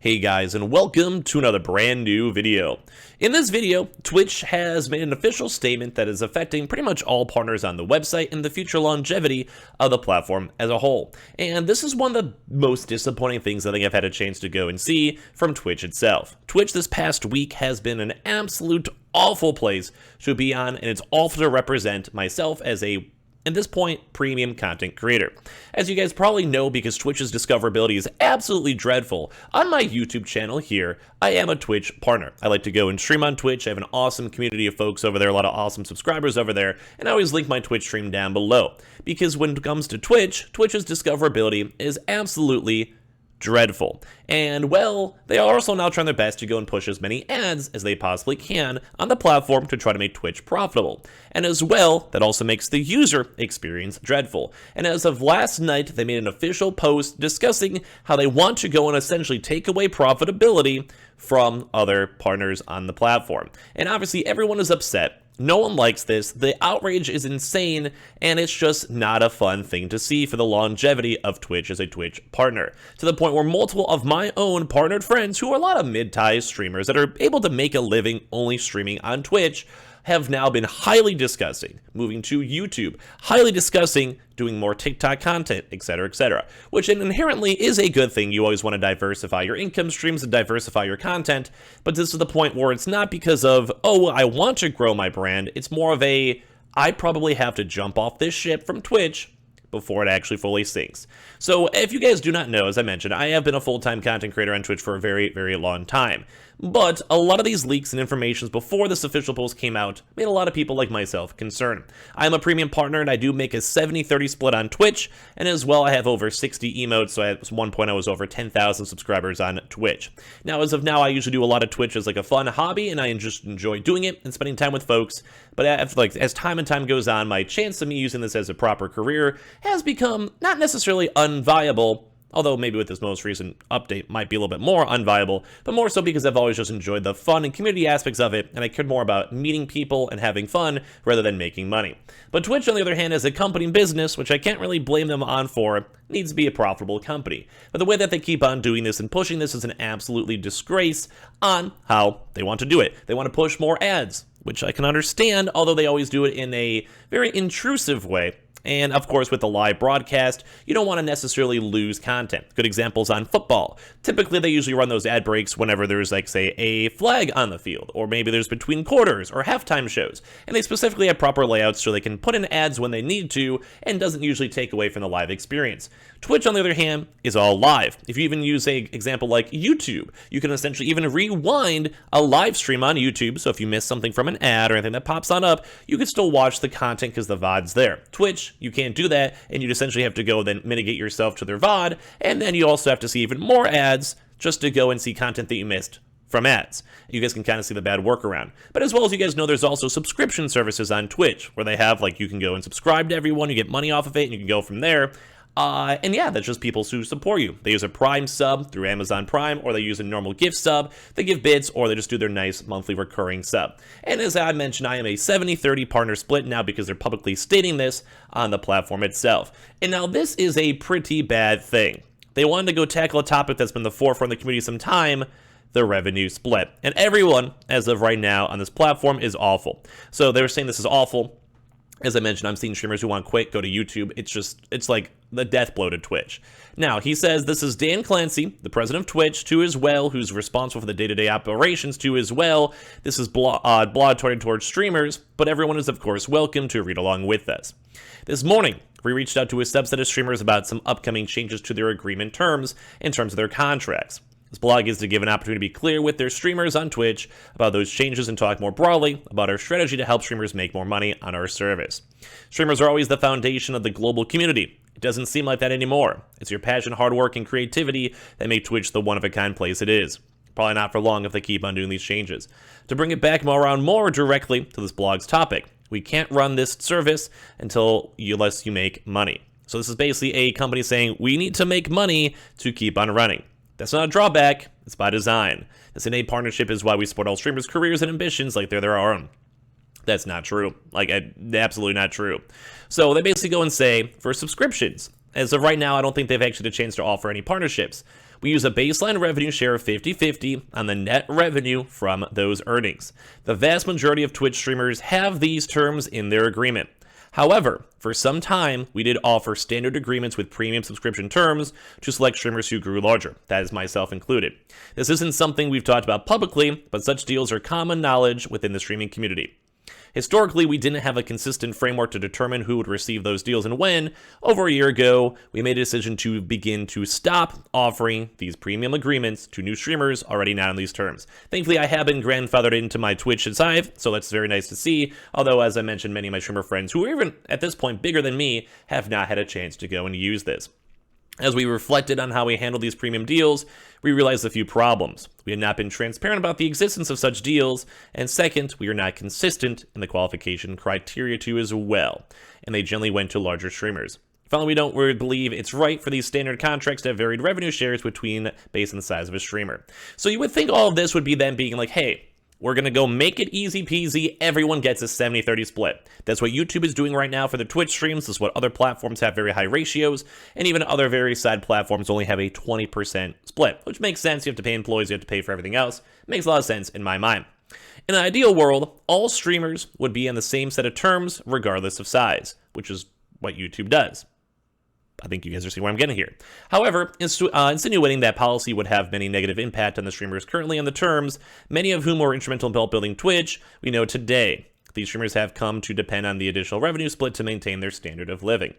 Hey guys, and welcome to another brand new video. In this video, Twitch has made an official statement that is affecting pretty much all partners on the website and the future longevity of the platform as a whole. And this is one of the most disappointing things I think I've had a chance to go and see from Twitch itself. Twitch this past week has been an absolute awful place to be on, and it's awful to represent myself as a at this point, premium content creator. As you guys probably know, because Twitch's discoverability is absolutely dreadful, on my YouTube channel here, I am a Twitch partner. I like to go and stream on Twitch. I have an awesome community of folks over there, a lot of awesome subscribers over there, and I always link my Twitch stream down below. Because when it comes to Twitch, Twitch's discoverability is absolutely dreadful. And well, they are also now trying their best to go and push as many ads as they possibly can on the platform to try to make Twitch profitable. And as well, that also makes the user experience dreadful. And as of last night, they made an official post discussing how they want to go and essentially take away profitability from other partners on the platform. And obviously everyone is upset. No one likes this, the outrage is insane, and it's just not a fun thing to see for the longevity of Twitch as a Twitch partner. To the point where multiple of my own partnered friends, who are a lot of mid-sized streamers that are able to make a living only streaming on Twitch, have now been highly discussing moving to YouTube, highly discussing doing more TikTok content, etc., which inherently is a good thing. You always want to diversify your income streams and diversify your content, but this is the point where it's not because of, oh, I want to grow my brand. It's more of a, I probably have to jump off this ship from Twitch before it actually fully sinks. So if you guys do not know, as I mentioned, I have been a full-time content creator on Twitch for a very, very long time. But a lot of these leaks and informations before this official post came out made a lot of people like myself concerned. I'm a premium partner and I do make a 70-30 split on Twitch, and as well I have over 60 emotes, so at one point I was over 10,000 subscribers on Twitch. Now as of now, I usually do a lot of Twitch as like a fun hobby, and I just enjoy doing it and spending time with folks, but as time and time goes on, my chance of me using this as a proper career has become not necessarily unviable, although maybe with this most recent update might be a little bit more unviable, but more so because I've always just enjoyed the fun and community aspects of it, and I cared more about meeting people and having fun rather than making money. But Twitch, on the other hand, as a company business, which I can't really blame them on for, needs to be a profitable company. But the way that they keep on doing this and pushing this is an absolutely disgrace on how they want to do it. They want to push more ads, which I can understand, although they always do it in a very intrusive way. And of course, with the live broadcast, you don't want to necessarily lose content. Good examples on football. Typically, they usually run those ad breaks whenever there's, like, say, a flag on the field, or maybe there's between quarters or halftime shows. And they specifically have proper layouts so they can put in ads when they need to, and doesn't usually take away from the live experience. Twitch, on the other hand, is all live. If you even use an example like YouTube, you can essentially even rewind a live stream on YouTube, so if you miss something from an ad or anything that pops on up, you can still watch the content because the VOD's there. Twitch, you can't do that, and you essentially have to go then mitigate yourself to their VOD, and then you also have to see even more ads just to go and see content that you missed from ads. You guys can kind of see the bad workaround. But as well as you guys know, there's also subscription services on Twitch, where they have, like, you can go and subscribe to everyone, you get money off of it, and you can go from there. And yeah, that's just people who support you. They use a Prime sub through Amazon Prime, or they use a normal gift sub, they give bits, or they just do their nice monthly recurring sub. And as I mentioned, I am a 70-30 partner split now because they're publicly stating this on the platform itself. And now this is a pretty bad thing. They wanted to go tackle a topic that's been the forefront of the community some time, the revenue split. And everyone, as of right now on this platform, is awful. So they were saying this is awful. As I mentioned, I'm seeing streamers who want to quit, go to YouTube. It's like the death blow to Twitch. Now, he says this is Dan Clancy, the president of Twitch, too, as well, who's responsible for the day-to-day operations, too, as well. This is blog targeted towards streamers, but everyone is, of course, welcome to read along with us. This morning, we reached out to a subset of streamers about some upcoming changes to their agreement terms in terms of their contracts. This blog is to give an opportunity to be clear with their streamers on Twitch about those changes and talk more broadly about our strategy to help streamers make more money on our service. Streamers are always the foundation of the global community. It doesn't seem like that anymore. It's your passion, hard work, and creativity that make Twitch the one-of-a-kind place it is. Probably not for long if they keep on doing these changes. To bring it back more directly to this blog's topic, we can't run this service unless you make money. So this is basically a company saying we need to make money to keep on running. That's not a drawback, it's by design. This innate partnership is why we support all streamers' careers and ambitions like they're their own. That's not true. Absolutely not true. So they basically go and say, for subscriptions, as of right now, I don't think they've actually had a chance to offer any partnerships. We use a baseline revenue share of 50-50 on the net revenue from those earnings. The vast majority of Twitch streamers have these terms in their agreement. However, for some time, we did offer standard agreements with premium subscription terms to select streamers who grew larger. That is myself included. This isn't something we've talked about publicly, but such deals are common knowledge within the streaming community. Historically, we didn't have a consistent framework to determine who would receive those deals and when. Over a year ago, we made a decision to begin to stop offering these premium agreements to new streamers already not on these terms. Thankfully, I have been grandfathered into my Twitch side, so that's very nice to see. Although, as I mentioned, many of my streamer friends who are even at this point bigger than me have not had a chance to go and use this. As we reflected on how we handled these premium deals, we realized a few problems. We had not been transparent about the existence of such deals, and second, we are not consistent in the qualification criteria too as well, and they generally went to larger streamers. Finally, we don't really believe it's right for these standard contracts to have varied revenue shares based on the size of a streamer. So you would think all of this would be them being like, hey, we're going to go make it easy peasy. Everyone gets a 70-30 split. That's what YouTube is doing right now for their Twitch streams. This is what other platforms have very high ratios. And even other very side platforms only have a 20% split, which makes sense. You have to pay employees. You have to pay for everything else. It makes a lot of sense in my mind. In an ideal world, all streamers would be on the same set of terms regardless of size, which is what YouTube does. I think you guys are seeing where I'm getting here. However, insinuating that policy would have many negative impact on the streamers currently on the terms, many of whom were instrumental in building Twitch, we know today these streamers have come to depend on the additional revenue split to maintain their standard of living.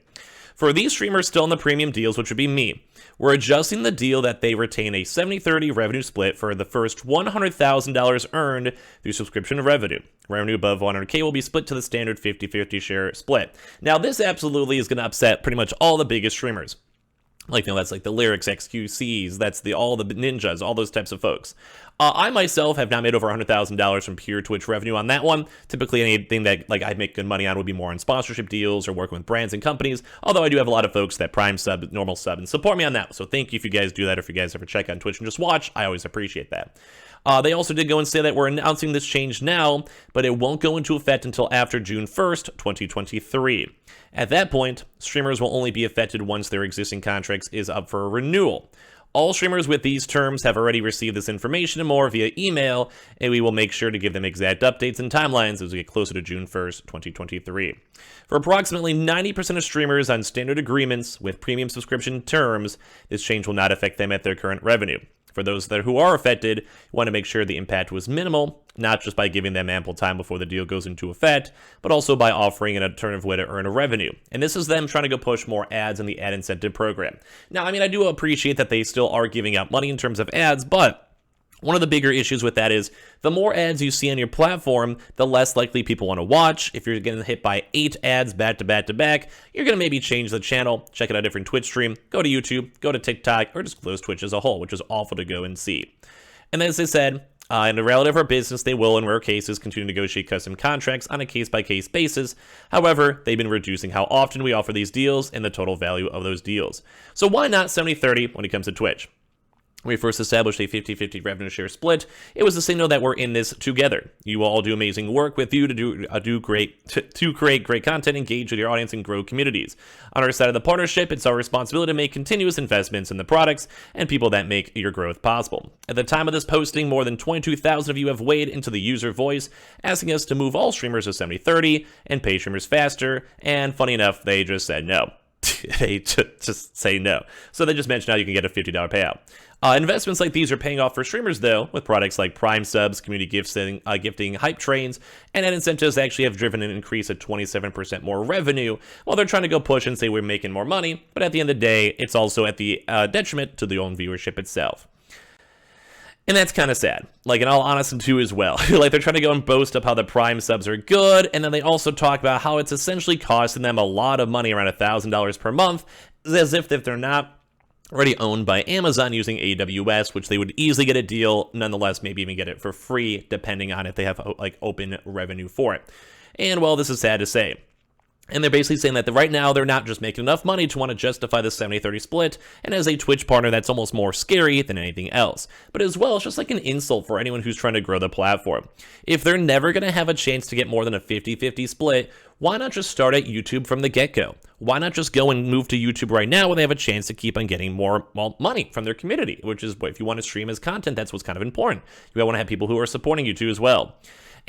For these streamers still in the premium deals, which would be me, we're adjusting the deal that they retain a 70-30 revenue split for the first $100,000 earned through subscription revenue. Revenue above 100K will be split to the standard 50-50 share split. Now, this absolutely is going to upset pretty much all the biggest streamers. Like, that's like the Lyrics, XQCs, that's all the ninjas, all those types of folks. I myself have not made over $100,000 from pure Twitch revenue on that one. Typically, anything that I make good money on would be more on sponsorship deals or working with brands and companies. Although I do have a lot of folks that prime sub, normal sub, and support me on that. So thank you if you guys do that, or if you guys ever check on Twitch and just watch. I always appreciate that. They also did go and say that we're announcing this change now, but it won't go into effect until after June 1st, 2023. At that point, streamers will only be affected once their existing contracts is up for a renewal. All streamers with these terms have already received this information and more via email, and we will make sure to give them exact updates and timelines as we get closer to June 1st, 2023. For approximately 90% of streamers on standard agreements with premium subscription terms, this change will not affect them at their current revenue. For those who are affected, we want to make sure the impact was minimal, not just by giving them ample time before the deal goes into effect, but also by offering an alternative way to earn a revenue. And this is them trying to go push more ads in the ad incentive program. Now, I mean, I do appreciate that they still are giving out money in terms of ads, but one of the bigger issues with that is the more ads you see on your platform, the less likely people want to watch. If you're getting hit by 8 ads back to back to back, you're going to maybe change the channel, check out a different Twitch stream, go to YouTube, go to TikTok, or just close Twitch as a whole, which is awful to go and see. And as I said, in the reality of our business, they will, in rare cases, continue to negotiate custom contracts on a case-by-case basis. However, they've been reducing how often we offer these deals and the total value of those deals. So why not 70-30 when it comes to Twitch? When we first established a 50-50 revenue share split, it was a signal that we're in this together. You all do amazing work with you to create great content, engage with your audience, and grow communities. On our side of the partnership, it's our responsibility to make continuous investments in the products and people that make your growth possible. At the time of this posting, more than 22,000 of you have weighed into the user voice, asking us to move all streamers to 70-30 and pay streamers faster, and funny enough, they just said no. They just say no. So they just mentioned how you can get a $50 payout. Investments like these are paying off for streamers, though, with products like Prime subs, community gifting, hype trains, and ad incentives actually have driven an increase of 27% more revenue, while they're trying to go push and say we're making more money, but at the end of the day, it's also at the detriment to the own viewership itself. And that's kind of sad, like in all honesty too as well. Like they're trying to go and boast up how the Prime subs are good, and then they also talk about how it's essentially costing them a lot of money, around $1,000 per month, as if they're not already owned by Amazon using AWS, which they would easily get a deal, nonetheless maybe even get it for free, depending on if they have like open revenue for it. And well, this is sad to say. And they're basically saying that right now they're not just making enough money to want to justify the 70-30 split, and as a Twitch partner, that's almost more scary than anything else. But as well, it's just like an insult for anyone who's trying to grow the platform. If they're never going to have a chance to get more than a 50-50 split, Why not just start at YouTube from the get-go? Why not just go and move to YouTube right now when they have a chance to keep on getting more money from their community, which is what if you want to stream as content, that's what's kind of important. You want to have people who are supporting you too as well.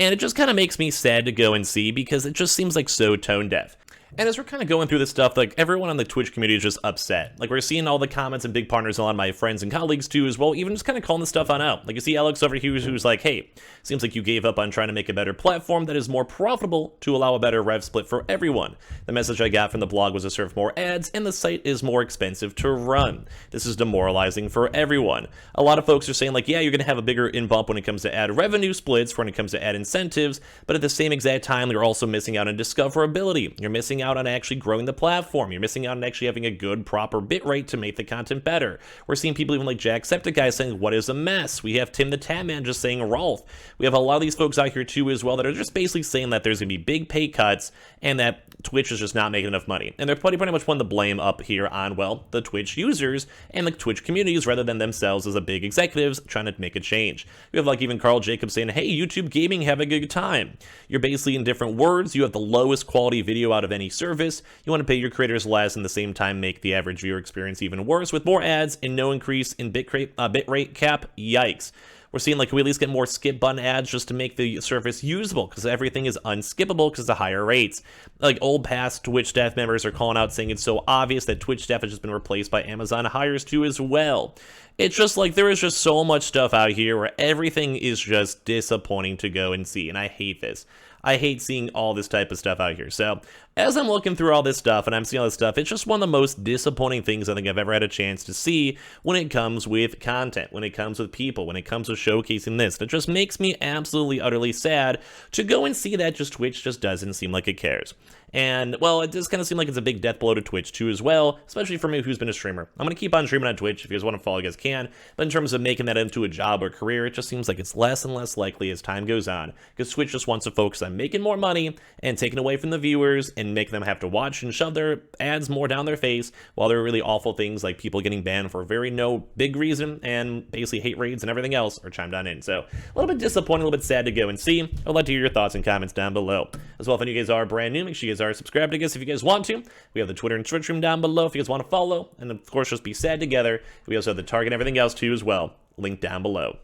And it just kind of makes me sad to go and see because it just seems like so tone deaf. And as we're kind of going through this stuff, like everyone on the Twitch community is just upset. Like we're seeing all the comments and big partners, a lot of my friends and colleagues too as well, even just kind of calling this stuff on out. Like you see Alex over here who's like, hey, seems like you gave up on trying to make a better platform that is more profitable to allow a better rev split for everyone. The message I got from the blog was to serve more ads and the site is more expensive to run. This is demoralizing for everyone. A lot of folks are saying like, yeah, you're going to have a bigger bump when it comes to ad revenue splits, when it comes to ad incentives, but at the same exact time, you're also missing out on discoverability. You're missing out on actually growing the platform. You're missing out on actually having a good, proper bitrate to make the content better. We're seeing people even like Jacksepticeye saying, what is a mess? We have Tim the Tatman just saying Rolf. We have a lot of these folks out here too as well that are just basically saying that there's going to be big pay cuts and that Twitch is just not making enough money. And they're pretty much putting the blame up here on, well, the Twitch users and the Twitch communities rather than themselves as a big executives trying to make a change. We have like even Carl Jacobs saying, hey, YouTube gaming, have a good time. You're basically in different words. You have the lowest quality video out of any service. You want to pay your creators less and at the same time make the average viewer experience even worse with more ads and no increase in bitrate cap. Yikes. We're seeing like, can we at least get more skip button ads just to make the service usable because everything is unskippable because of the higher rates. Like old past Twitch staff members are calling out saying it's so obvious that Twitch staff has just been replaced by Amazon hires too as well. It's just like there is just so much stuff out here where everything is just disappointing to go and see, and I hate this. I hate seeing all this type of stuff out here. So as I'm looking through all this stuff and I'm seeing all this stuff, it's just one of the most disappointing things I think I've ever had a chance to see when it comes with content, when it comes with people, when it comes with showcasing this. It just makes me absolutely, utterly sad to go and see that just Twitch just doesn't seem like it cares. And, well, it does kind of seem like it's a big death blow to Twitch, too, as well, especially for me who's been a streamer. I'm going to keep on streaming on Twitch. If you guys want to follow, you guys can. But in terms of making that into a job or career, it just seems like it's less and less likely as time goes on, because Twitch just wants to focus on making more money and taking away from the viewers and making them have to watch and shove their ads more down their face, while there are really awful things like people getting banned for very no big reason and basically hate raids and everything else are chimed on in. So a little bit disappointing, a little bit sad to go and see. I'd like to hear your thoughts and comments down below. As well, if any of you guys are brand new, make sure you guys are subscribed to us if you guys want to. We have the Twitter and Twitch room down below if you guys want to follow. And of course, just be sad together. We also have the Target and everything else too as well. Link down below.